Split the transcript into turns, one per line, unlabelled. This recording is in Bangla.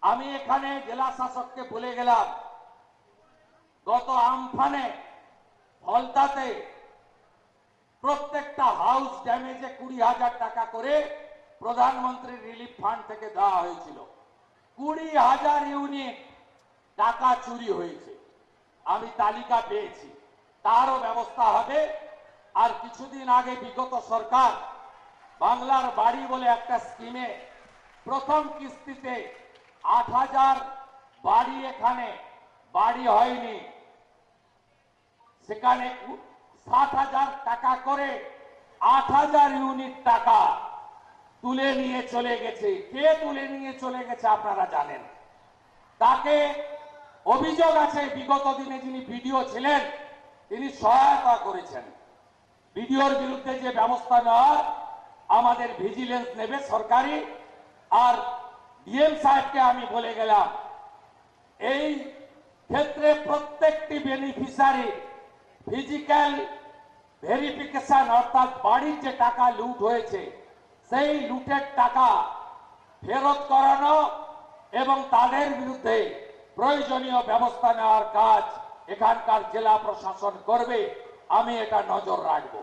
আমি এখানে জেলা শাসককে বলে গেলাম, গত আমফানে ফলতাতে প্রত্যেকটা হাউস ড্যামেজে 20,000 টাকা করে প্রধানমন্ত্রী রিলিফ ফান্ড থেকে দেওয়া হয়েছিল। 20,000 ইউনিট টাকা চুরি হয়েছে, আমি তালিকা পেয়েছি, তারও ব্যবস্থা হবে। আর কিছুদিন আগে বিগত সরকার বাংলার বাড়ি বলে একটা স্কিমে প্রথম কিস্তিতে 8,000 বাড়ি, এখানে বাড়ি হয়নি, সেখানে 60,000 টাকা করে 8,000 ইউনিট টাকা তুলে নিয়ে চলে গেছে। কে তুলে নিয়ে চলে গেছে আপনারা জানেন। তাকে অভিযোগ আছে বিগত দিনে যিনি বিডিও ছিলেন তিনি সহায়তা করেছেন। বিডিওর বিরুদ্ধে যে ব্যবস্থা নেওয়ার আমাদের ভিজিলেন্স নেবে সরকারি। আর ডিএম সাহেবকে আমি বলে গেলাম, এই ক্ষেত্রে প্রত্যেকটি বেনিফিশিয়ারি ফিজিক্যাল ভেরিফিকেশন, অর্থাৎ বাড়ির যে টাকা লুট হয়েছে সেই লুটের টাকা ফেরত করানো এবং তাদের বিরুদ্ধে প্রয়োজনীয় ব্যবস্থা নেওয়ার কাজ এখানকার জেলা প্রশাসন করবে। আমি এটা নজর রাখবো।